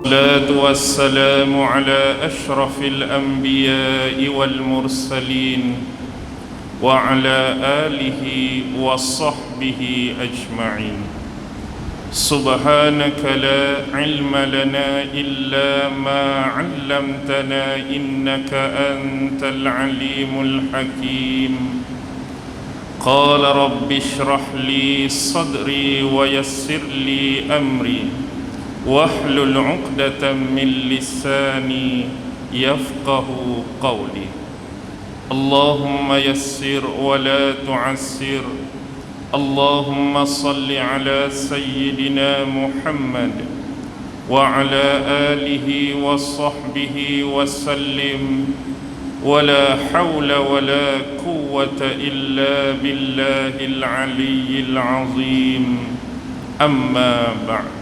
الصلاة والسلام على أشرف الأنبياء والمرسلين وعلى آله وصحبه أجمعين. سبحانك لا علم لنا إلا ما علمتنا إنك أنت العليم الحكيم. قال رب اشرح لي صدري ويسر لي أمري واحلل عقدة من لساني يفقه قولي. اللهم يسر ولا تعسر. اللهم صل على سيدنا محمد وعلى آله وصحبه وسلم. ولا حول ولا قوة إلا بالله العلي العظيم. أما بعد.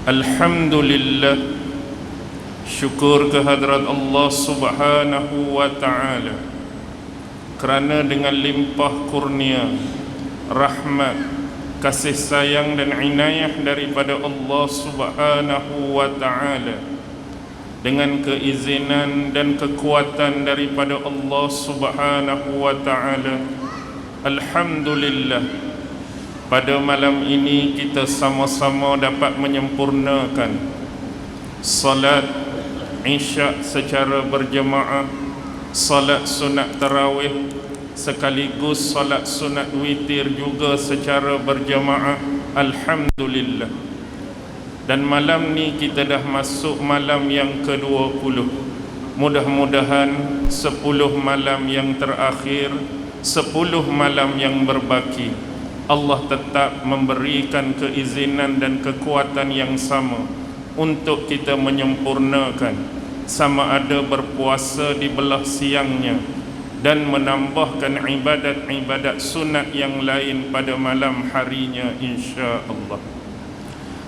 Alhamdulillah, syukur kehadrat Allah Subhanahu wa ta'ala kerana dengan limpah kurnia, rahmat, kasih sayang dan inayah daripada Allah Subhanahu wa ta'ala, dengan keizinan dan kekuatan daripada Allah Subhanahu wa ta'ala, alhamdulillah, pada malam ini kita sama-sama dapat menyempurnakan salat Isya secara berjemaah, salat sunat tarawih sekaligus salat sunat witir juga secara berjemaah, alhamdulillah. Dan malam ni kita dah masuk malam yang ke-20. Mudah-mudahan 10 malam yang terakhir, 10 malam yang berbaki, Allah tetap memberikan keizinan dan kekuatan yang sama untuk kita menyempurnakan, sama ada berpuasa di belah siangnya dan menambahkan ibadat-ibadat sunat yang lain pada malam harinya, insya-Allah.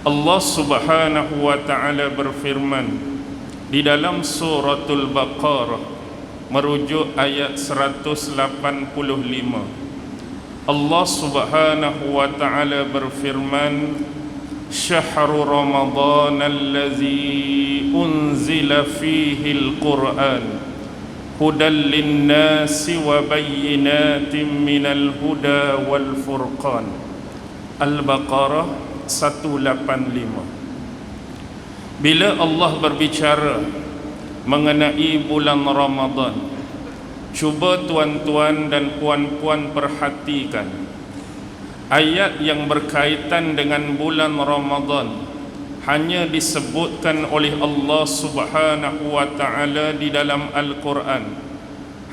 Allah Subhanahu wa ta'ala berfirman di dalam suratul Baqarah merujuk ayat 185. Allah Subhanahu wa ta'ala berfirman, Syahrul Ramadan allazi unzila fihi al-Quran hudan lin-nasi wa bayyinatin minal huda wal furqan. Al-Baqarah 185. Bila Allah berbicara mengenai bulan Ramadan, cuba tuan-tuan dan puan-puan perhatikan ayat yang berkaitan dengan bulan Ramadan hanya disebutkan oleh Allah Subhanahu wa ta'ala di dalam Al-Quran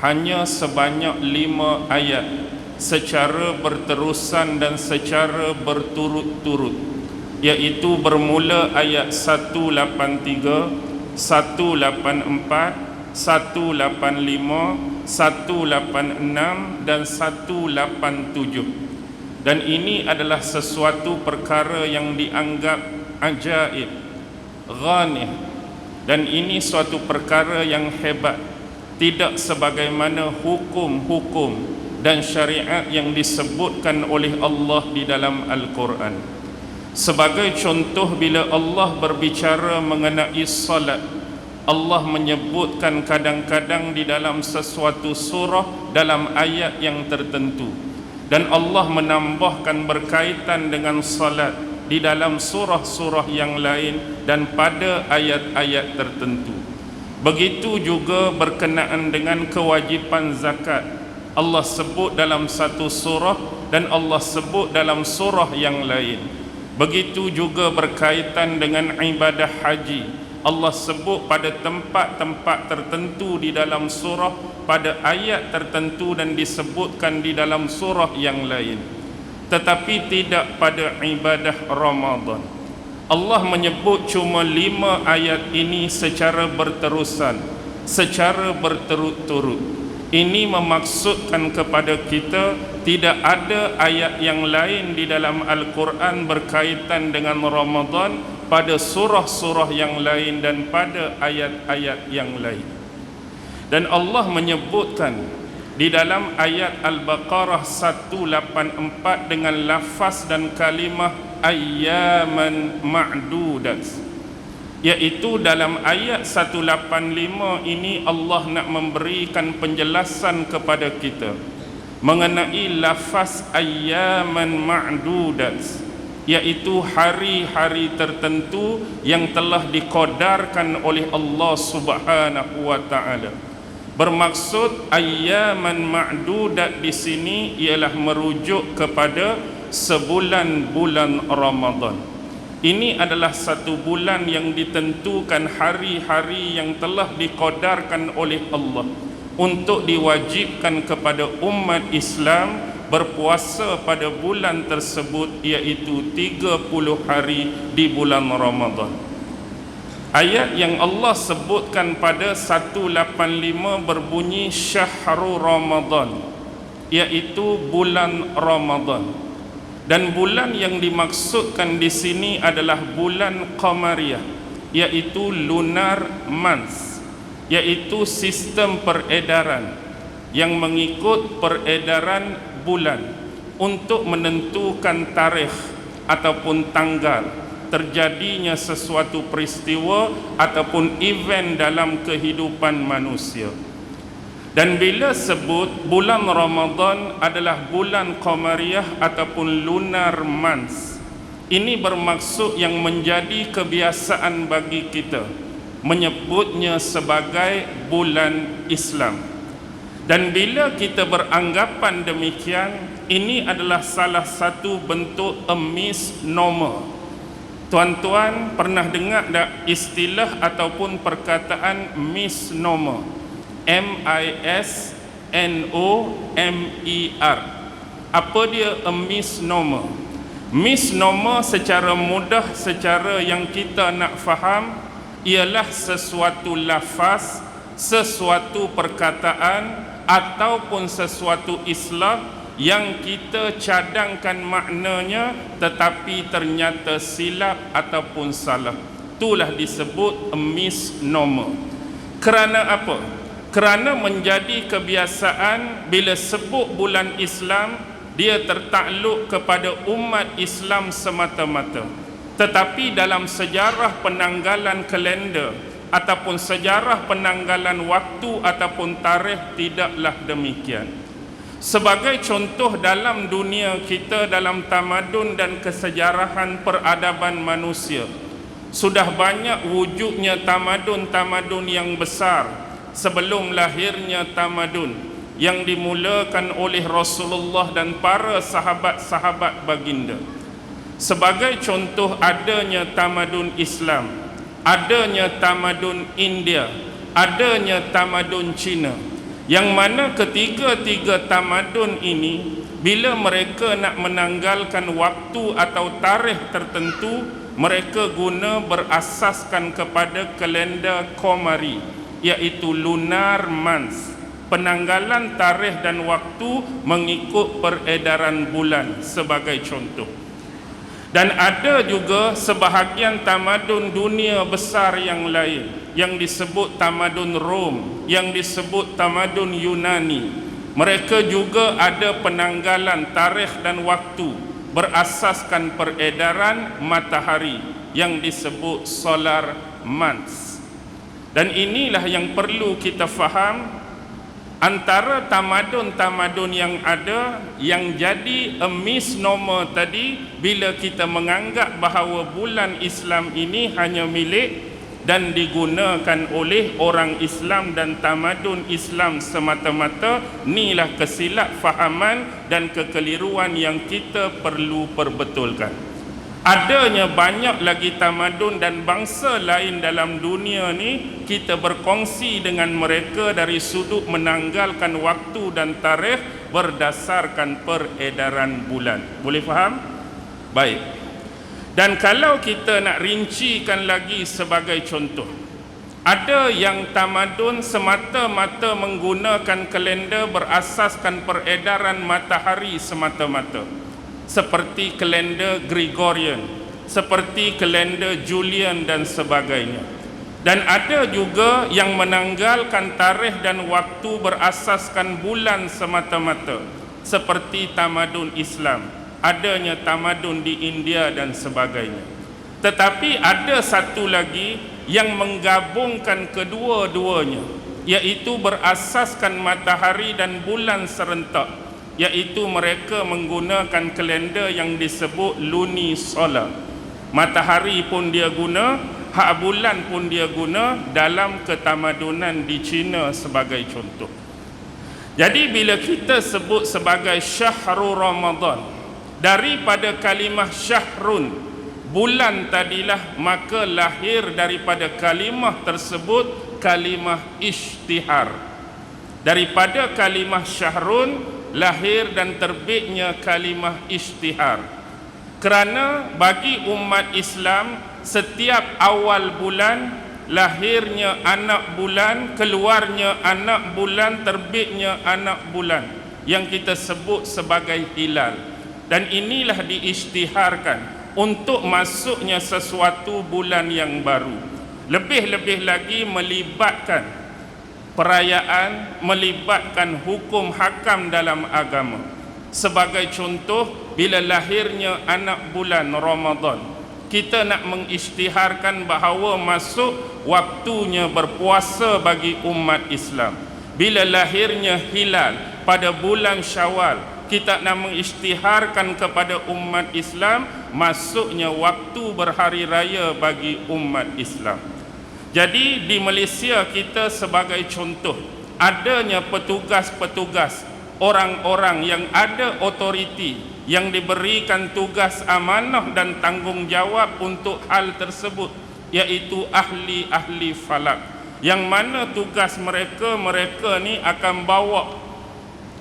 hanya sebanyak 5 ayat secara berterusan dan secara berturut-turut, iaitu bermula ayat 183, 184, 185, 186 dan 187. Dan ini adalah sesuatu perkara yang dianggap ajaib, ghanih, dan ini suatu perkara yang hebat, tidak sebagaimana hukum-hukum dan syariat yang disebutkan oleh Allah di dalam Al-Quran. Sebagai contoh, bila Allah berbicara mengenai salat, Allah menyebutkan kadang-kadang di dalam sesuatu surah dalam ayat yang tertentu, dan Allah menambahkan berkaitan dengan salat di dalam surah-surah yang lain dan pada ayat-ayat tertentu. Begitu juga berkenaan dengan kewajipan zakat, Allah sebut dalam satu surah dan Allah sebut dalam surah yang lain. Begitu juga berkaitan dengan ibadah haji, Allah sebut pada tempat-tempat tertentu di dalam surah, pada ayat tertentu, dan disebutkan di dalam surah yang lain. Tetapi tidak pada ibadah Ramadan. Allah menyebut cuma 5 ayat ini secara berterusan, secara berturut-turut. Ini memaksudkan kepada kita tidak ada ayat yang lain di dalam Al-Quran berkaitan dengan Ramadan pada surah-surah yang lain dan pada ayat-ayat yang lain. Dan Allah menyebutkan di dalam ayat Al-Baqarah 184 dengan lafaz dan kalimah ayyaman ma'dudat. Iaitu dalam ayat 185 ini Allah nak memberikan penjelasan kepada kita mengenai lafaz ayyaman ma'dudat, iaitu hari-hari tertentu yang telah dikodarkan oleh Allah Subhanahu wa taala. Bermaksud ayyaman ma'dudat di sini ialah merujuk kepada sebulan-bulan Ramadan. Ini adalah satu bulan yang ditentukan hari-hari yang telah dikodarkan oleh Allah untuk diwajibkan kepada umat Islam berpuasa pada bulan tersebut, iaitu 30 hari di bulan Ramadan. Ayat yang Allah sebutkan pada 185 berbunyi Syahrul Ramadan, iaitu bulan Ramadan. Dan bulan yang dimaksudkan di sini adalah bulan Qamariyah, iaitu lunar month, iaitu sistem peredaran yang mengikut peredaran bulan untuk menentukan tarikh ataupun tanggal terjadinya sesuatu peristiwa ataupun event dalam kehidupan manusia. Dan bila sebut bulan Ramadan adalah bulan Qamariyah ataupun lunar month, ini bermaksud yang menjadi kebiasaan bagi kita menyebutnya sebagai bulan Islam. Dan bila kita beranggapan demikian, ini adalah salah satu bentuk misnomer. Tuan-tuan pernah dengar tak istilah ataupun perkataan misnomer? M-I-S-N-O-M-E-R. Apa dia misnomer? Misnomer secara mudah, secara yang kita nak faham, ialah sesuatu lafaz, sesuatu perkataan ataupun sesuatu islah yang kita cadangkan maknanya tetapi ternyata silap ataupun salah. Itulah disebut misnomer. Kerana apa? Kerana menjadi kebiasaan bila sebut bulan Islam, dia tertakluk kepada umat Islam semata-mata. Tetapi dalam sejarah penanggalan kalender ataupun sejarah penanggalan waktu ataupun tarikh tidaklah demikian. Sebagai contoh dalam dunia kita, dalam tamadun dan kesejarahan peradaban manusia, sudah banyak wujudnya tamadun-tamadun yang besar sebelum lahirnya tamadun yang dimulakan oleh Rasulullah dan para sahabat-sahabat baginda. Sebagai contoh adanya tamadun Islam, adanya tamadun India, adanya tamadun Cina, yang mana ketiga-tiga tamadun ini bila mereka nak menanggalkan waktu atau tarikh tertentu, mereka guna berasaskan kepada kalender Qamari, iaitu lunar month, penanggalan tarikh dan waktu mengikut peredaran bulan sebagai contoh. Dan ada juga sebahagian tamadun dunia besar yang lain yang disebut tamadun Rom, yang disebut tamadun Yunani. Mereka juga ada penanggalan tarikh dan waktu berasaskan peredaran matahari yang disebut solar month. Dan inilah yang perlu kita faham, antara tamadun-tamadun yang ada yang jadi misnomer tadi bila kita menganggap bahawa bulan Islam ini hanya milik dan digunakan oleh orang Islam dan tamadun Islam semata-mata. Inilah kesilap fahaman dan kekeliruan yang kita perlu perbetulkan. Adanya banyak lagi tamadun dan bangsa lain dalam dunia ni, kita berkongsi dengan mereka dari sudut menanggalkan waktu dan tarikh berdasarkan peredaran bulan. Boleh faham? Baik. Dan kalau kita nak rincikan lagi sebagai contoh, ada yang tamadun semata-mata menggunakan kalender berasaskan peredaran matahari semata-mata, seperti kalender Gregorian, seperti kalender Julian dan sebagainya. Dan ada juga yang menanggalkan tarikh dan waktu berasaskan bulan semata-mata, seperti tamadun Islam, adanya tamadun di India dan sebagainya. Tetapi ada satu lagi yang menggabungkan kedua-duanya, iaitu berasaskan matahari dan bulan serentak, iaitu mereka menggunakan kalender yang disebut lunisolar. Matahari pun dia guna, hak bulan pun dia guna dalam ketamadunan di China sebagai contoh. Jadi bila kita sebut sebagai syahrul Ramadan, daripada kalimah syahrun, bulan tadilah, maka lahir daripada kalimah tersebut kalimah ishtihar. Daripada kalimah syahrun lahir dan terbitnya kalimah ishtihar. Kerana bagi umat Islam, setiap awal bulan lahirnya anak bulan, keluarnya anak bulan, terbitnya anak bulan yang kita sebut sebagai hilal. Dan inilah diisytiharkan untuk masuknya sesuatu bulan yang baru. Lebih-lebih lagi melibatkan perayaan, melibatkan hukum hakam dalam agama. Sebagai contoh, bila lahirnya anak bulan Ramadan, kita nak mengisytiharkan bahawa masuk waktunya berpuasa bagi umat Islam. Bila lahirnya hilal pada bulan Syawal, kita nak mengisytiharkan kepada umat Islam masuknya waktu berhari raya bagi umat Islam. Jadi di Malaysia kita sebagai contoh, adanya petugas-petugas, orang-orang yang ada otoriti, yang diberikan tugas amanah dan tanggungjawab untuk hal tersebut, iaitu ahli-ahli falak, yang mana tugas mereka ni akan bawa,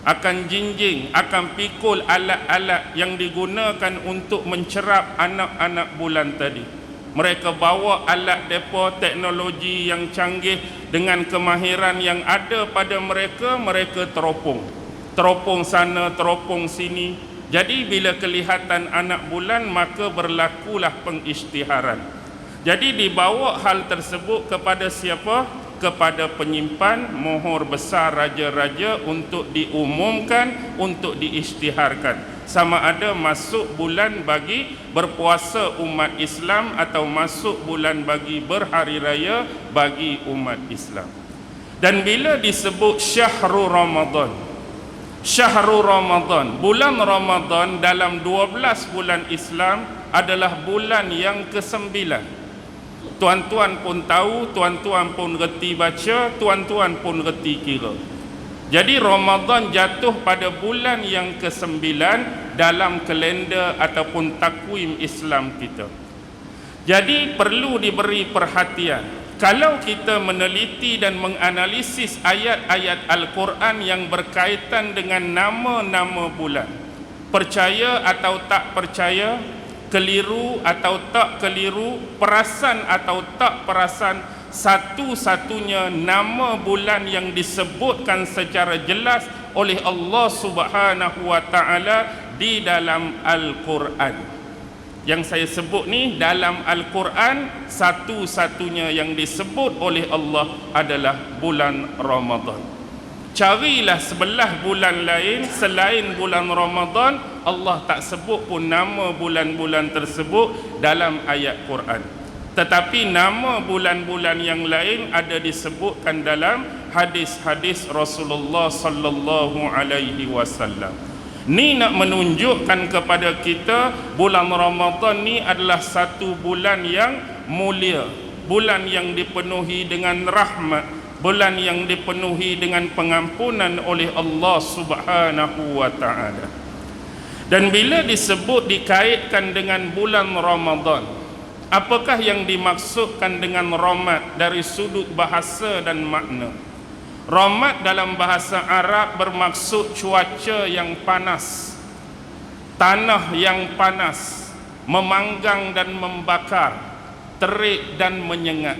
akan jinjing, akan pikul alat-alat yang digunakan untuk mencerap anak-anak bulan tadi. Mereka bawa alat depa, teknologi yang canggih dengan kemahiran yang ada pada mereka, mereka teropong sana, teropong sini. Jadi bila kelihatan anak bulan, maka berlakulah pengisytiharan. Jadi dibawa hal tersebut kepada siapa? Kepada penyimpan mohor besar raja-raja untuk diumumkan, untuk diisytiharkan. Sama ada masuk bulan bagi berpuasa umat Islam atau masuk bulan bagi berhari raya bagi umat Islam. Dan bila disebut syahrul Ramadan, syahrul Ramadan, bulan Ramadan dalam 12 bulan Islam adalah bulan yang ke-9. Tuan-tuan pun tahu, tuan-tuan pun reti baca, tuan-tuan pun reti kira. Jadi Ramadan jatuh pada bulan yang ke-9 dalam kalender ataupun takwim Islam kita. Jadi perlu diberi perhatian. Kalau kita meneliti dan menganalisis ayat-ayat Al-Quran yang berkaitan dengan nama-nama bulan, percaya atau tak percaya, keliru atau tak keliru, perasan atau tak perasan, satu-satunya nama bulan yang disebutkan secara jelas oleh Allah Subhanahu wa taala di dalam Al-Quran. Yang saya sebut ni dalam Al-Quran, satu-satunya yang disebut oleh Allah adalah bulan Ramadan. Carilah 11 bulan lain selain bulan Ramadan, Allah tak sebut pun nama bulan-bulan tersebut dalam ayat Quran. Tetapi nama bulan-bulan yang lain ada disebutkan dalam hadis-hadis Rasulullah sallallahu alaihi wasallam. Ni nak menunjukkan kepada kita bulan Ramadan ni adalah satu bulan yang mulia, bulan yang dipenuhi dengan rahmat, bulan yang dipenuhi dengan pengampunan oleh Allah Subhanahu wa taala. Dan bila disebut dikaitkan dengan bulan Ramadan, apakah yang dimaksudkan dengan rahmat dari sudut bahasa dan makna? Rahmat dalam bahasa Arab bermaksud cuaca yang panas, tanah yang panas, memanggang dan membakar, terik dan menyengat.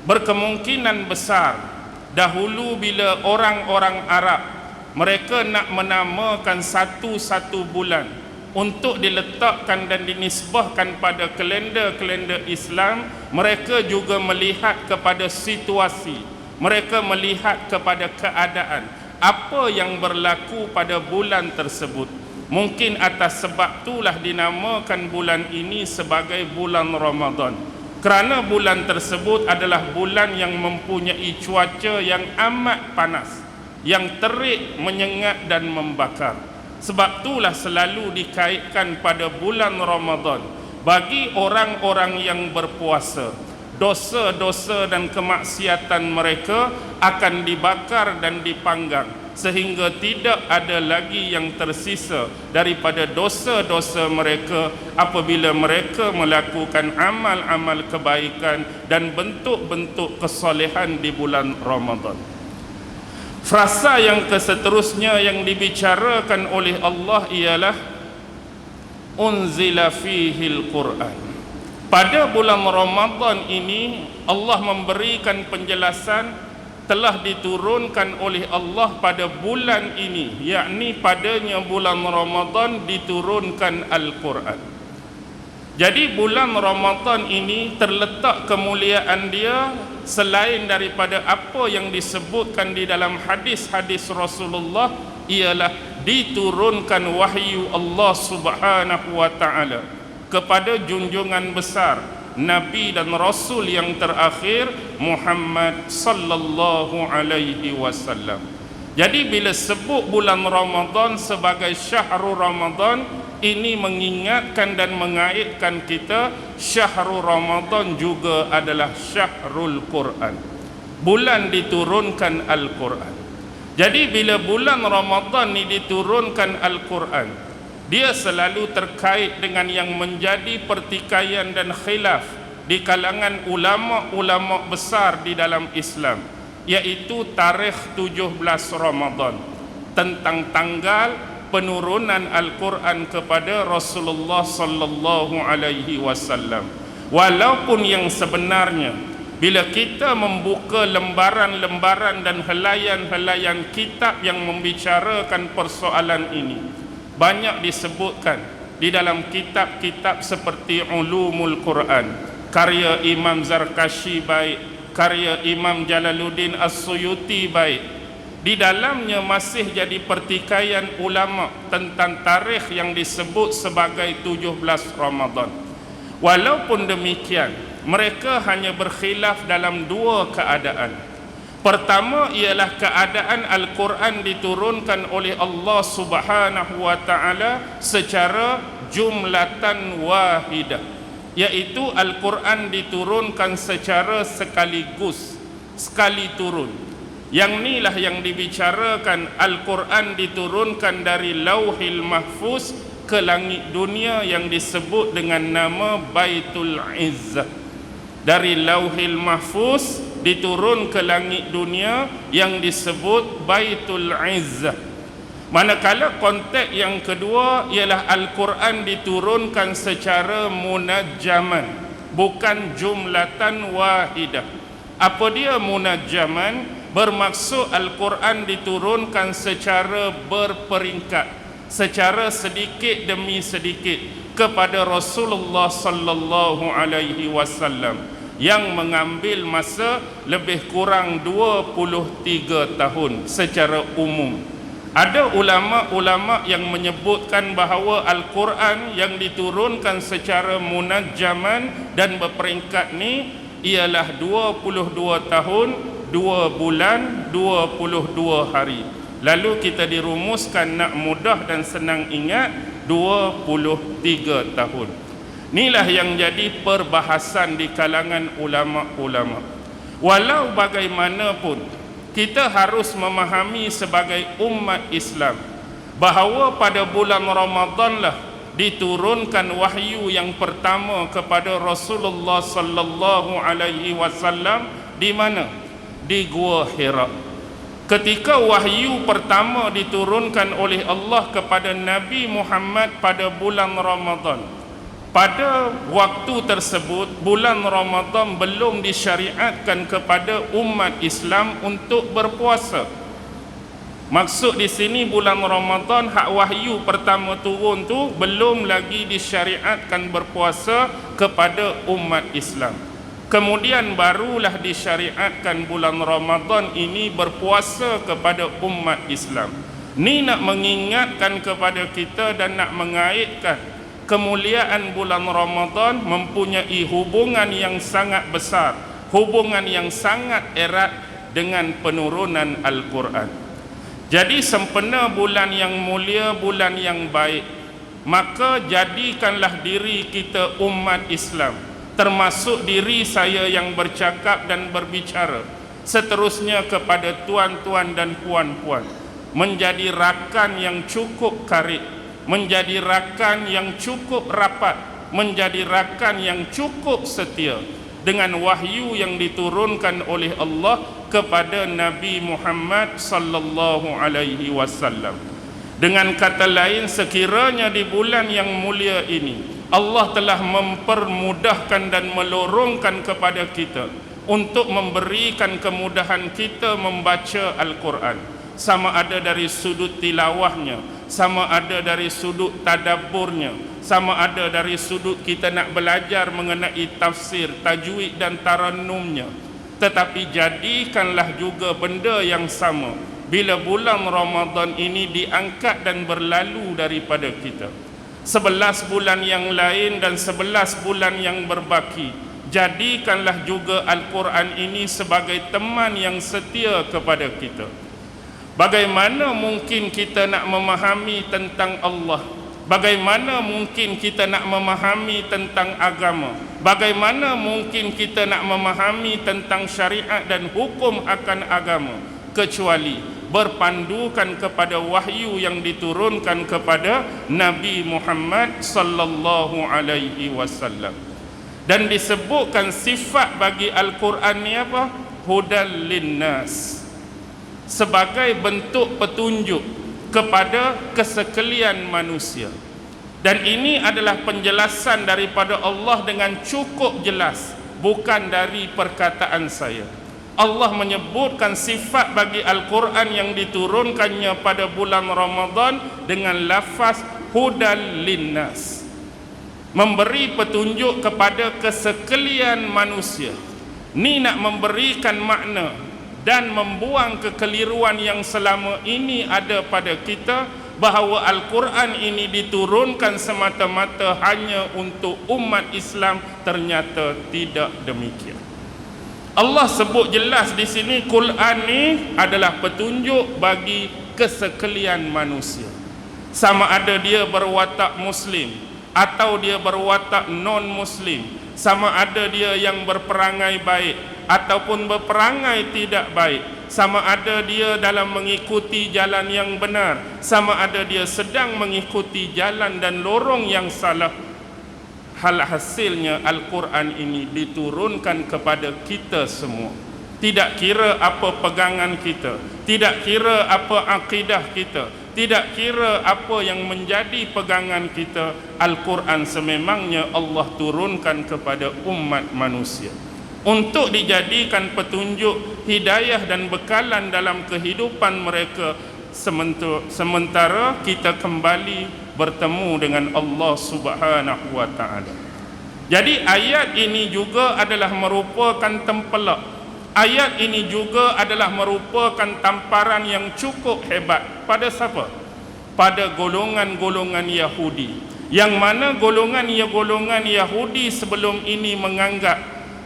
Berkemungkinan besar dahulu bila orang-orang Arab mereka nak menamakan satu-satu bulan untuk diletakkan dan dinisbahkan pada kalender-kalender Islam, mereka juga melihat kepada situasi, mereka melihat kepada keadaan, apa yang berlaku pada bulan tersebut. Mungkin atas sebab itulah dinamakan bulan ini sebagai bulan Ramadan. Kerana bulan tersebut adalah bulan yang mempunyai cuaca yang amat panas, yang terik, menyengat dan membakar. Sebab itulah selalu dikaitkan pada bulan Ramadan bagi orang-orang yang berpuasa, dosa-dosa dan kemaksiatan mereka akan dibakar dan dipanggang, sehingga tidak ada lagi yang tersisa daripada dosa-dosa mereka apabila mereka melakukan amal-amal kebaikan dan bentuk-bentuk kesolehan di bulan Ramadan. Frasa yang keseterusnya yang dibicarakan oleh Allah ialah unzila fihil Quran. Pada bulan Ramadan ini Allah memberikan penjelasan telah diturunkan oleh Allah pada bulan ini, yakni padanya bulan Ramadan diturunkan Al-Quran. Jadi bulan Ramadan ini terletak kemuliaan dia selain daripada apa yang disebutkan di dalam hadis-hadis Rasulullah, ialah diturunkan wahyu Allah Subhanahu wa taala kepada junjungan besar Nabi dan Rasul yang terakhir Muhammad sallallahu alaihi wasallam. Jadi bila sebut bulan Ramadan sebagai syahrul Ramadan, ini mengingatkan dan mengaitkan kita syahrul Ramadan juga adalah syahrul Quran. Bulan diturunkan Al-Quran. Jadi bila bulan Ramadan ni diturunkan Al-Quran, dia selalu terkait dengan yang menjadi pertikaian dan khilaf di kalangan ulama-ulama besar di dalam Islam, iaitu tarikh 17 Ramadan, tentang tanggal penurunan Al-Quran kepada Rasulullah sallallahu alaihi wasallam. Walaupun yang sebenarnya bila kita membuka lembaran-lembaran dan helaian-helaian kitab yang membicarakan persoalan ini, banyak disebutkan di dalam kitab-kitab seperti Ulumul Quran, karya Imam Zarkashi baik, karya Imam Jalaluddin As-Suyuti baik, di dalamnya masih jadi pertikaian ulama tentang tarikh yang disebut sebagai 17 Ramadan. Walaupun demikian, mereka hanya berkhilaf dalam dua keadaan. Pertama ialah keadaan Al-Quran diturunkan oleh Allah Subhanahu wa taala secara jumlatan wahidah, iaitu Al-Quran diturunkan secara sekaligus, sekali turun. Yang inilah yang dibicarakan, Al-Quran diturunkan dari Lauhil Mahfuz ke langit dunia yang disebut dengan nama Baitul Izzah. Dari Lauhil Mahfuz diturun ke langit dunia yang disebut Baitul Izzah. Manakala konteks yang kedua ialah Al-Quran diturunkan secara munajjaman, bukan jumlatan wahidah. Apa dia munajjaman? Bermaksud Al-Quran diturunkan secara berperingkat, secara sedikit demi sedikit kepada Rasulullah sallallahu alaihi wasallam, yang mengambil masa lebih kurang 23 tahun secara umum. Ada ulama-ulama yang menyebutkan bahawa Al-Quran yang diturunkan secara munajjaman dan berperingkat ni ialah 22 tahun, 2 bulan, 22 hari. Lalu kita dirumuskan nak mudah dan senang ingat, 23 tahun. Inilah yang jadi perbahasan di kalangan ulama-ulama. Walau bagaimanapun, kita harus memahami sebagai umat Islam bahawa pada bulan Ramadanlah diturunkan wahyu yang pertama kepada Rasulullah sallallahu alaihi wasallam. Di mana? Di Gua Hira. Ketika wahyu pertama diturunkan oleh Allah kepada Nabi Muhammad pada bulan Ramadan, pada waktu tersebut bulan Ramadan belum disyariatkan kepada umat Islam untuk berpuasa. Maksud di sini bulan Ramadan hak wahyu pertama turun tu belum lagi disyariatkan berpuasa kepada umat Islam. Kemudian barulah disyariatkan bulan Ramadan ini berpuasa kepada umat Islam. Ni nak mengingatkan kepada kita dan nak mengaitkan kemuliaan bulan Ramadan mempunyai hubungan yang sangat besar, hubungan yang sangat erat dengan penurunan Al-Quran. Jadi sempena bulan yang mulia, bulan yang baik, maka jadikanlah diri kita umat Islam, termasuk diri saya yang bercakap dan berbicara, seterusnya kepada tuan-tuan dan puan-puan, menjadi rakan yang cukup karib, menjadi rakan yang cukup rapat, menjadi rakan yang cukup setia dengan wahyu yang diturunkan oleh Allah kepada Nabi Muhammad sallallahu alaihi wasallam. Dengan kata lain, sekiranya di bulan yang mulia ini Allah telah mempermudahkan dan melorongkan kepada kita untuk memberikan kemudahan kita membaca Al-Quran, sama ada dari sudut tilawahnya, sama ada dari sudut tadabburnya, sama ada dari sudut kita nak belajar mengenai tafsir, tajwid dan tarannumnya. Tetapi jadikanlah juga benda yang sama bila bulan Ramadan ini diangkat dan berlalu daripada kita. 11 bulan yang lain dan 11 bulan yang berbaki, jadikanlah juga Al-Quran ini sebagai teman yang setia kepada kita. Bagaimana mungkin kita nak memahami tentang Allah? Bagaimana mungkin kita nak memahami tentang agama? Bagaimana mungkin kita nak memahami tentang syariat dan hukum akan agama, kecuali berpandukan kepada wahyu yang diturunkan kepada Nabi Muhammad sallallahu alaihi wasallam. Dan disebutkan sifat bagi Al-Quran ni apa? Hudal linnas, sebagai bentuk petunjuk kepada kesekalian manusia. Dan ini adalah penjelasan daripada Allah dengan cukup jelas, bukan dari perkataan saya. Allah menyebutkan sifat bagi Al-Quran yang diturunkannya pada bulan Ramadan dengan lafaz hudal linnas, memberi petunjuk kepada kesekalian manusia. Ni nak memberikan makna dan membuang kekeliruan yang selama ini ada pada kita, bahawa Al-Quran ini diturunkan semata-mata hanya untuk umat Islam. Ternyata tidak demikian. Allah sebut jelas di sini, Quran ni adalah petunjuk bagi kesekalian manusia, sama ada dia berwatak muslim atau dia berwatak non muslim, sama ada dia yang berperangai baik ataupun berperangai tidak baik, sama ada dia dalam mengikuti jalan yang benar, sama ada dia sedang mengikuti jalan dan lorong yang salah. Hal hasilnya Al-Quran ini diturunkan kepada kita semua. Tidak kira apa pegangan kita, tidak kira apa akidah kita, tidak kira apa yang menjadi pegangan kita, Al-Quran sememangnya Allah turunkan kepada umat manusia untuk dijadikan petunjuk, hidayah dan bekalan dalam kehidupan mereka sementara kita kembali bertemu dengan Allah Subhanahu wa taala. Jadi ayat ini juga adalah merupakan tempelak. Ayat ini juga adalah merupakan tamparan yang cukup hebat pada siapa? Pada golongan-golongan Yahudi, yang mana golongan Yahudi sebelum ini menganggap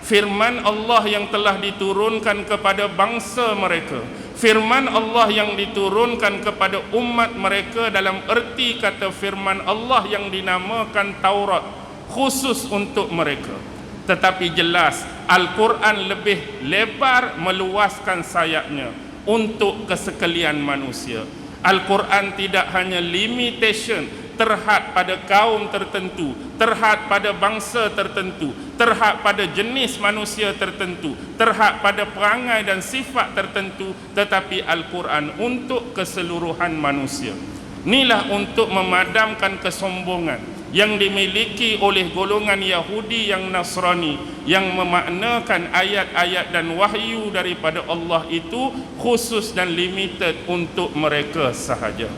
firman Allah yang telah diturunkan kepada bangsa mereka, firman Allah yang diturunkan kepada umat mereka, dalam erti kata firman Allah yang dinamakan Taurat, khusus untuk mereka. Tetapi jelas Al-Quran lebih lebar meluaskan sayapnya untuk kesekalian manusia. Al-Quran tidak hanya limitation terhad pada kaum tertentu, terhad pada bangsa tertentu, terhad pada jenis manusia tertentu, terhad pada perangai dan sifat tertentu, tetapi Al-Quran untuk keseluruhan manusia. Inilah untuk memadamkan kesombongan yang dimiliki oleh golongan Yahudi yang Nasrani, yang memaknakan ayat-ayat dan wahyu daripada Allah itu khusus dan limited untuk mereka sahaja.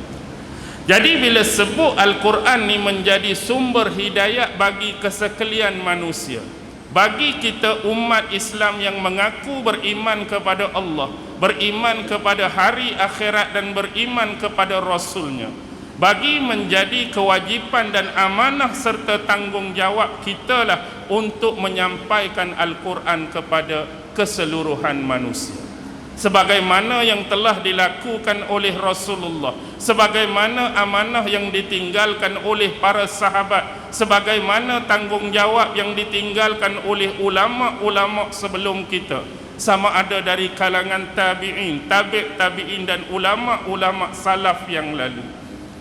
Jadi bila sebut Al-Quran ni menjadi sumber hidayah bagi kesekalian manusia, bagi kita umat Islam yang mengaku beriman kepada Allah, beriman kepada hari akhirat dan beriman kepada Rasulnya, bagi menjadi kewajipan dan amanah serta tanggungjawab kita lah untuk menyampaikan Al-Quran kepada keseluruhan manusia, sebagaimana yang telah dilakukan oleh Rasulullah, sebagaimana amanah yang ditinggalkan oleh para sahabat, sebagaimana tanggungjawab yang ditinggalkan oleh ulama-ulama sebelum kita, sama ada dari kalangan tabi'in, tabi'in dan ulama-ulama salaf yang lalu.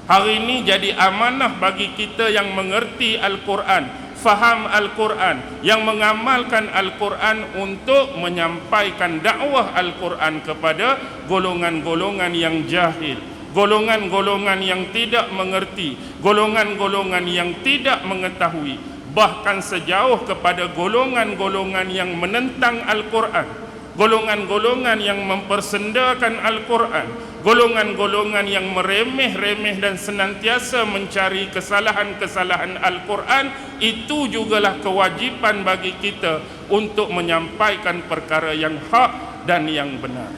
Hari ini jadi amanah bagi kita yang mengerti Al-Quran, faham Al-Quran, yang mengamalkan Al-Quran untuk menyampaikan dakwah Al-Quran kepada golongan-golongan yang jahil, golongan-golongan yang tidak mengerti, golongan-golongan yang tidak mengetahui, bahkan sejauh kepada golongan-golongan yang menentang Al-Quran, golongan-golongan yang mempersendakan Al-Quran, golongan-golongan yang meremeh-remeh dan senantiasa mencari kesalahan-kesalahan Al-Quran. Itu jugalah kewajipan bagi kita untuk menyampaikan perkara yang hak dan yang benar.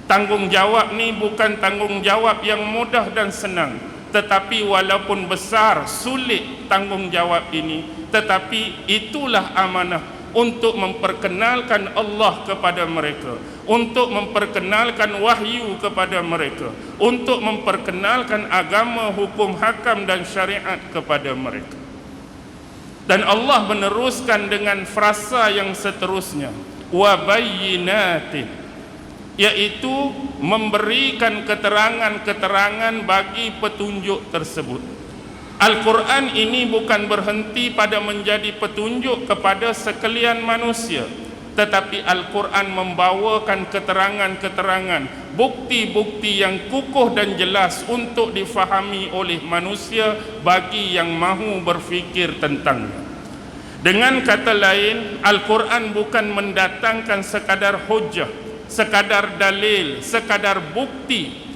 Tanggungjawab ni bukan tanggungjawab yang mudah dan senang, tetapi walaupun besar, sulit tanggungjawab ini, tetapi itulah amanah untuk memperkenalkan Allah kepada mereka, untuk memperkenalkan wahyu kepada mereka, untuk memperkenalkan agama, hukum hakam dan syariat kepada mereka. Dan Allah meneruskan dengan frasa yang seterusnya, wa bayyinatin, yaitu memberikan keterangan-keterangan bagi petunjuk tersebut. Al-Quran ini bukan berhenti pada menjadi petunjuk kepada sekalian manusia, tetapi Al-Quran membawakan keterangan-keterangan, bukti-bukti yang kukuh dan jelas untuk difahami oleh manusia bagi yang mahu berfikir tentangnya. Dengan kata lain, Al-Quran bukan mendatangkan sekadar hujah, sekadar dalil, sekadar bukti.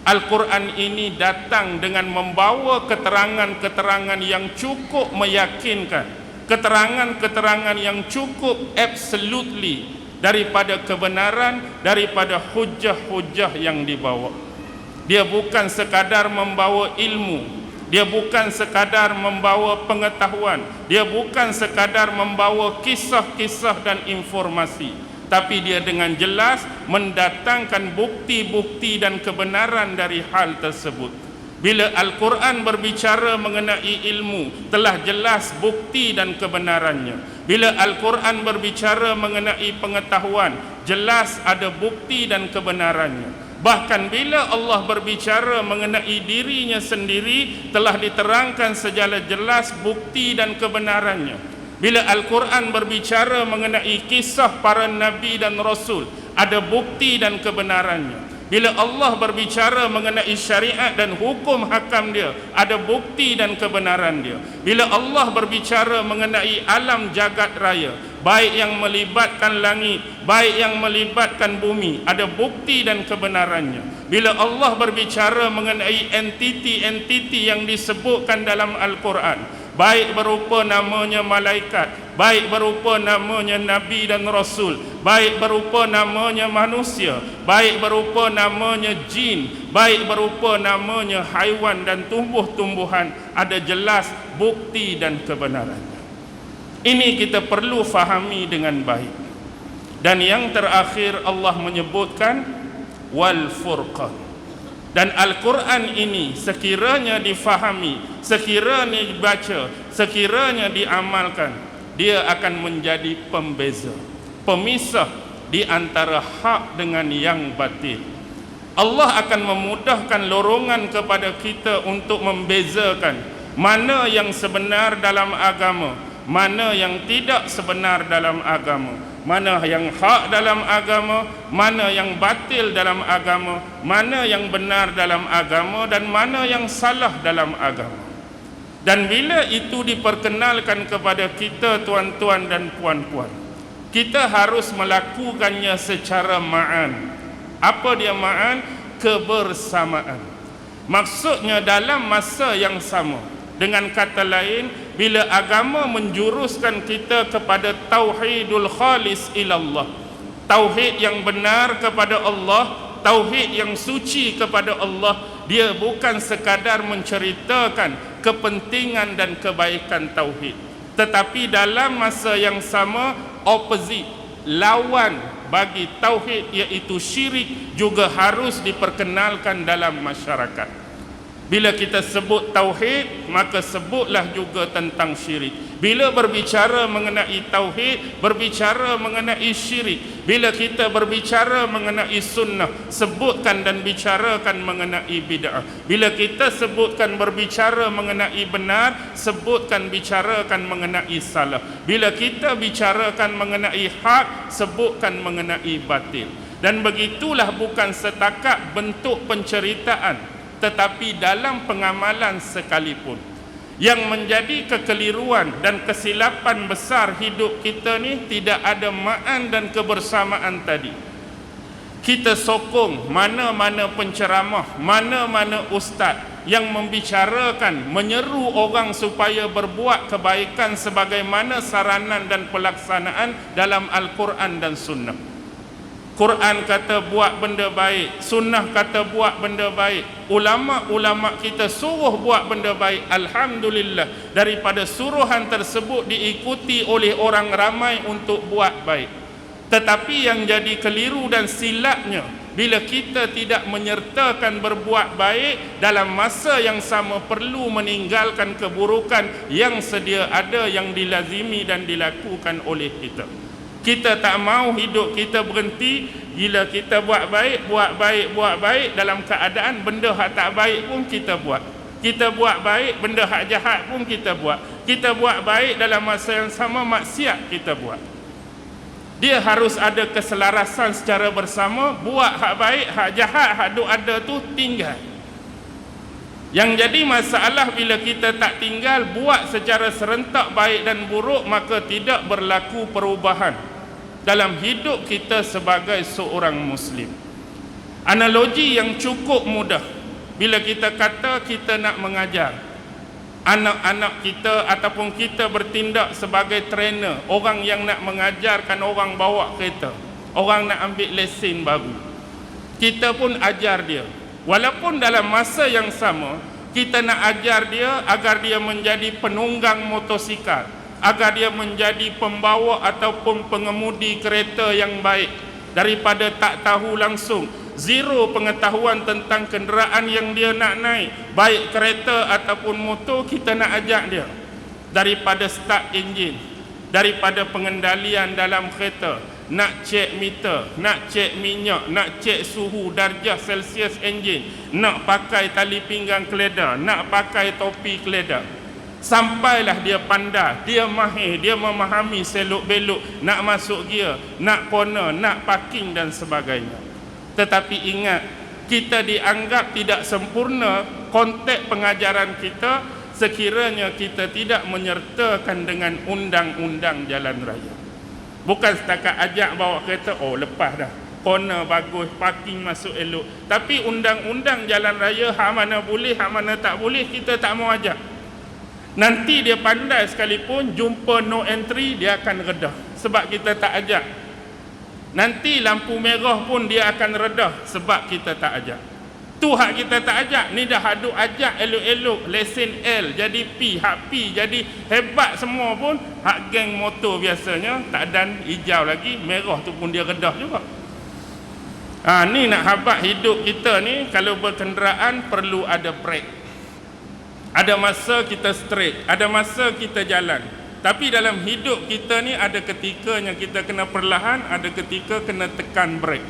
Al-Quran ini datang dengan membawa keterangan-keterangan yang cukup meyakinkan, keterangan-keterangan yang cukup absolutely daripada kebenaran, daripada hujah-hujah yang dibawa. Dia bukan sekadar membawa ilmu, dia bukan sekadar membawa pengetahuan, dia bukan sekadar membawa kisah-kisah dan informasi, tapi dia dengan jelas mendatangkan bukti-bukti dan kebenaran dari hal tersebut. Bila Al-Quran berbicara mengenai ilmu, telah jelas bukti dan kebenarannya. Bila Al-Quran berbicara mengenai pengetahuan, jelas ada bukti dan kebenarannya. Bahkan bila Allah berbicara mengenai dirinya sendiri, telah diterangkan secara jelas bukti dan kebenarannya. Bila Al-Quran berbicara mengenai kisah para Nabi dan Rasul, ada bukti dan kebenarannya. Bila Allah berbicara mengenai syariat dan hukum hakam dia, ada bukti dan kebenaran dia. Bila Allah berbicara mengenai alam jagat raya, baik yang melibatkan langit, baik yang melibatkan bumi, ada bukti dan kebenarannya. Bila Allah berbicara mengenai entiti-entiti yang disebutkan dalam Al-Quran, baik berupa namanya malaikat, baik berupa namanya nabi dan rasul, baik berupa namanya manusia, baik berupa namanya jin, baik berupa namanya haiwan dan tumbuh-tumbuhan, ada jelas bukti dan kebenarannya. Ini kita perlu fahami dengan baik. Dan yang terakhir Allah menyebutkan wal furqan. Dan Al-Quran ini sekiranya difahami, sekiranya dibaca, sekiranya diamalkan, dia akan menjadi pembeza, pemisah di antara hak dengan yang batil. Allah akan memudahkan lorongan kepada kita untuk membezakan mana yang sebenar dalam agama, mana yang tidak sebenar dalam agama, mana yang hak dalam agama, mana yang batil dalam agama, mana yang benar dalam agama dan mana yang salah dalam agama. Dan bila itu diperkenalkan kepada kita, tuan-tuan dan puan-puan, kita harus melakukannya secara ma'an. Apa dia ma'an? Kebersamaan. Maksudnya dalam masa yang sama. Dengan kata lain, bila agama menjuruskan kita kepada tauhidul khalis ilallah, tauhid yang benar kepada Allah, tauhid yang suci kepada Allah, dia bukan sekadar menceritakan kepentingan dan kebaikan tauhid, tetapi dalam masa yang sama opposite, lawan bagi tauhid iaitu syirik juga harus diperkenalkan dalam masyarakat. Bila kita sebut tauhid, maka sebutlah juga tentang syirik. Bila berbicara mengenai tauhid, berbicara mengenai syirik. Bila kita berbicara mengenai sunnah, sebutkan dan bicarakan mengenai bid'ah. Bila kita sebutkan berbicara mengenai benar, sebutkan bicarakan mengenai salah. Bila kita bicarakan mengenai hak, sebutkan mengenai batil. Dan begitulah bukan setakat bentuk penceritaan, tetapi dalam pengamalan sekalipun. Yang menjadi kekeliruan dan kesilapan besar hidup kita ni, tidak ada ma'an dan kebersamaan tadi. Kita sokong mana-mana penceramah, mana-mana ustaz yang membicarakan, menyeru orang supaya berbuat kebaikan sebagaimana saranan dan pelaksanaan dalam Al-Quran dan Sunnah. Quran kata buat benda baik, sunnah kata buat benda baik, ulama-ulama kita suruh buat benda baik. Alhamdulillah, daripada suruhan tersebut diikuti oleh orang ramai untuk buat baik. Tetapi yang jadi keliru dan silapnya, bila kita tidak menyertakan berbuat baik, dalam masa yang sama perlu meninggalkan keburukan yang sedia ada, yang dilazimi dan dilakukan oleh kita. Kita tak mau hidup kita berhenti. Bila kita buat baik, buat baik, buat baik, dalam keadaan benda hak tak baik pun kita buat. Kita buat baik, benda hak jahat pun kita buat. Kita buat baik, dalam masa yang sama maksiat kita buat. Dia harus ada keselarasan secara bersama. Buat hak baik, hak jahat, hak duk ada tu tinggal. Yang jadi masalah bila kita tak tinggal, buat secara serentak baik dan buruk, maka tidak berlaku perubahan dalam hidup kita sebagai seorang Muslim. Analogi yang cukup mudah, bila kita kata kita nak mengajar anak-anak kita ataupun kita bertindak sebagai trainer, orang yang nak mengajarkan orang bawa kereta, orang nak ambil lesen baru, kita pun ajar dia. Walaupun dalam masa yang sama kita nak ajar dia agar dia menjadi penunggang motosikal, agar dia menjadi pembawa ataupun pengemudi kereta yang baik, daripada tak tahu langsung, zero pengetahuan tentang kenderaan yang dia nak naik, baik kereta ataupun motor, kita nak ajak dia daripada start enjin, daripada pengendalian dalam kereta, nak cek meter, nak cek minyak, nak cek suhu darjah Celsius enjin, nak pakai tali pinggang keledar, nak pakai topi keledar. Sampailah dia pandai, dia mahir, dia memahami selok belok, nak masuk gear, nak corner, nak parking dan sebagainya. Tetapi ingat, kita dianggap tidak sempurna konteks pengajaran kita sekiranya kita tidak menyertakan dengan undang-undang jalan raya. Bukan setakat ajak bawa kereta, oh lepas dah, corner bagus, parking masuk elok. Tapi undang-undang jalan raya, hak mana boleh, hak mana tak boleh, kita tak mau ajak. Nanti dia pandai sekalipun, jumpa no entry, dia akan redah sebab kita tak ajak. Nanti lampu merah pun dia akan redah sebab kita tak ajak. Tu hak kita tak ajak. Ni dah haduk ajak elok-elok, lesen L jadi P, hak P jadi hebat semua pun, hak geng motor biasanya tak dan hijau lagi, merah tu pun dia redah juga. Ni nak habat hidup kita ni, kalau berkenderaan perlu ada brake. Ada masa kita straight, ada masa kita jalan. Tapi dalam hidup kita ni ada ketikanya kita kena perlahan, ada ketika kena tekan brake.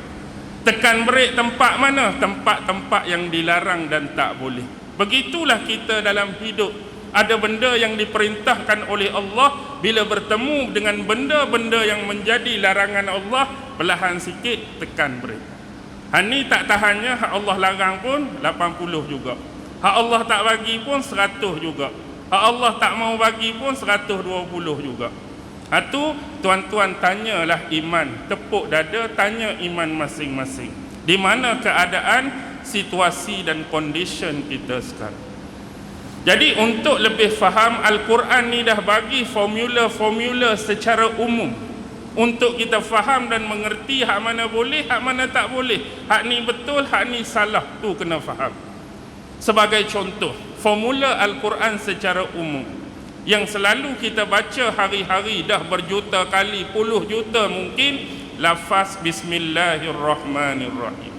Tekan brake tempat mana? Tempat-tempat yang dilarang dan tak boleh. Begitulah kita dalam hidup. Ada benda yang diperintahkan oleh Allah, bila bertemu dengan benda-benda yang menjadi larangan Allah, perlahan sikit tekan brake. Ni tak tahannya, hak Allah larang pun 80 juga. Hak Allah tak bagi pun 100 juga. Hak Allah tak mau bagi pun 120 juga. Tu tuan-tuan tanyalah iman, tepuk dada tanya iman masing-masing. Di mana keadaan, situasi dan condition kita sekarang. Jadi untuk lebih faham, Al-Quran ni dah bagi formula-formula secara umum untuk kita faham dan mengerti hak mana boleh, hak mana tak boleh, hak ni betul, hak ni salah, tu kena faham. Sebagai contoh, formula Al-Quran secara umum yang selalu kita baca hari-hari, dah berjuta kali, puluh juta mungkin, lafaz Bismillahirrahmanirrahim,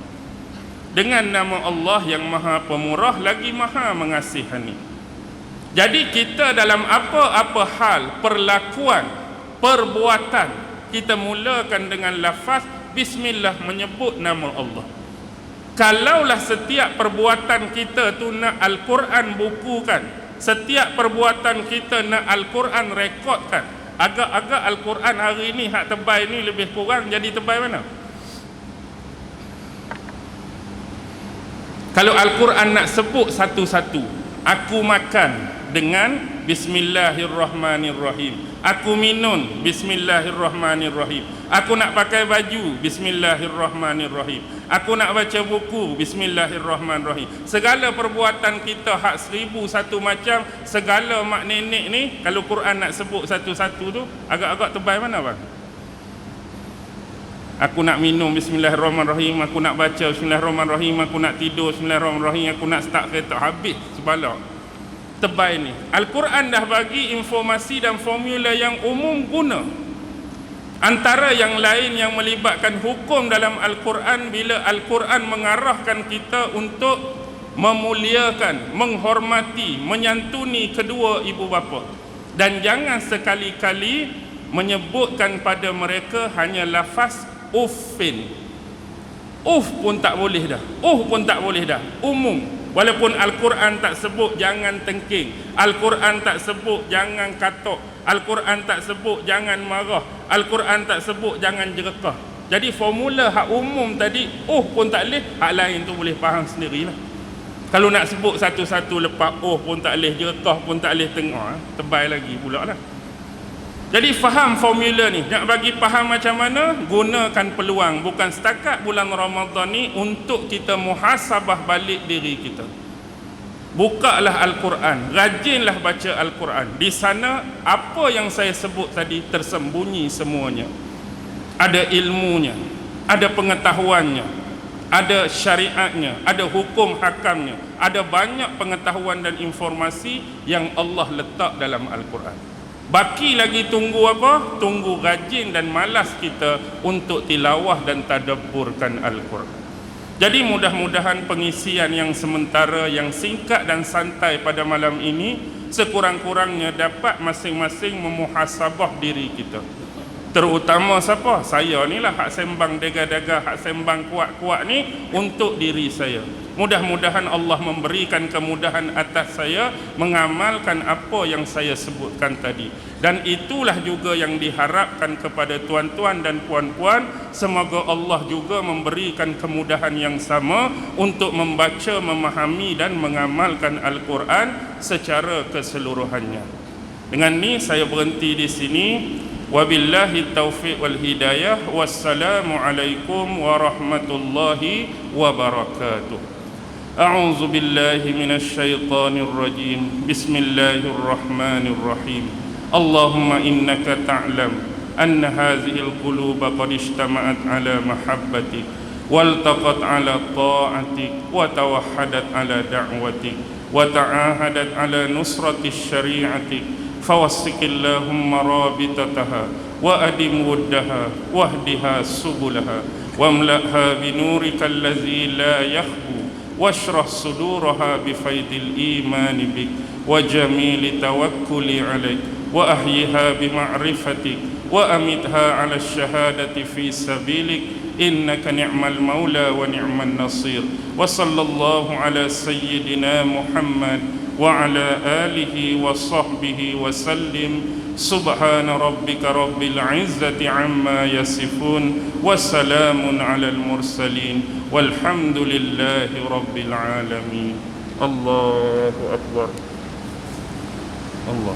dengan nama Allah yang Maha Pemurah lagi Maha Mengasihani. Jadi kita dalam apa-apa hal, perlakuan, perbuatan, kita mulakan dengan lafaz Bismillah, menyebut nama Allah. Kalaulah setiap perbuatan kita tu nak Al-Quran bukukan, setiap perbuatan kita nak Al-Quran rekodkan, agak-agak Al-Quran hari ni hak tebal ni lebih kurang jadi tebal mana? Kalau Al-Quran nak sebut satu-satu, aku makan dengan Bismillahirrahmanirrahim, aku minum Bismillahirrahmanirrahim, aku nak pakai baju Bismillahirrahmanirrahim, aku nak baca buku Bismillahirrahmanirrahim. Segala perbuatan kita hak 1001 macam, segala mak nenek ni, kalau Quran nak sebut satu-satu tu agak-agak tebal mana bang? Aku nak minum Bismillahirrahmanirrahim, aku nak baca Bismillahirrahmanirrahim, aku nak tidur Bismillahirrahmanirrahim, aku nak start kereta, habis sebalak tebal ni. Al-Quran dah bagi informasi dan formula yang umum guna. Antara yang lain yang melibatkan hukum dalam Al-Quran, bila Al-Quran mengarahkan kita untuk memuliakan, menghormati, menyantuni kedua ibu bapa, dan jangan sekali-kali menyebutkan pada mereka hanya lafaz uffin. Uff pun tak boleh dah, pun tak boleh dah, umum. Walaupun Al-Quran tak sebut jangan tengking, Al-Quran tak sebut jangan katok, Al-Quran tak sebut jangan marah, Al-Quran tak sebut jangan jerakah. Jadi formula hak umum tadi, pun tak boleh, hak lain tu boleh faham sendirilah. Kalau nak sebut satu-satu lepas pun tak boleh, jerakah pun tak boleh tengok, tebal lagi pula lah. Jadi faham formula ni. Nak bagi faham macam mana, gunakan peluang bukan setakat bulan Ramadan ni untuk kita muhasabah balik diri kita. Bukalah Al-Quran, rajinlah baca Al-Quran. Di sana apa yang saya sebut tadi tersembunyi semuanya. Ada ilmunya, ada pengetahuannya, ada syariatnya, ada hukum hakamnya, ada banyak pengetahuan dan informasi yang Allah letak dalam Al-Quran. Baki lagi tunggu apa? Tunggu rajin dan malas kita untuk tilawah dan tadabburkan Al-Quran. Jadi mudah-mudahan pengisian yang sementara, yang singkat dan santai pada malam ini, sekurang-kurangnya dapat masing-masing memuhasabah diri kita. Terutama siapa? Saya ni lah hak sembang degah-degah, hak sembang kuat-kuat ni untuk diri saya. Mudah-mudahan Allah memberikan kemudahan atas saya mengamalkan apa yang saya sebutkan tadi. Dan itulah juga yang diharapkan kepada tuan-tuan dan puan-puan. Semoga Allah juga memberikan kemudahan yang sama untuk membaca, memahami dan mengamalkan Al-Quran secara keseluruhannya. Dengan ni saya berhenti di sini. Wabillahi taufiq wal hidayah. Wassalamualaikum warahmatullahi wabarakatuh. أعوذ بالله من الشيطان الرجيم بسم الله الرحمن الرحيم اللهم إنك تعلم أن هذه القلوب قد اجتمعت على محبتك والتقت على طاعتك وتوحدت على دعوتك وتعاهدت على نصرة الشريعة فوثق اللهم رابطتها وأدم ودها واهدها سبلها واملأها بنورك الذي لا يخبو واشرح صدورها بفيض الإيمان بك وجميل توكل عليك وأحيها بمعرفتك وأمتها على الشهادة في سبيلك إنك نعم المولى ونعم النصير وصلى الله على سيدنا محمد وعلى آله وصحبه وسلم سبحان ربك رب العزة عما يصفون وسلام على المرسلين والحمد لله رب العالمين الله أكبر الله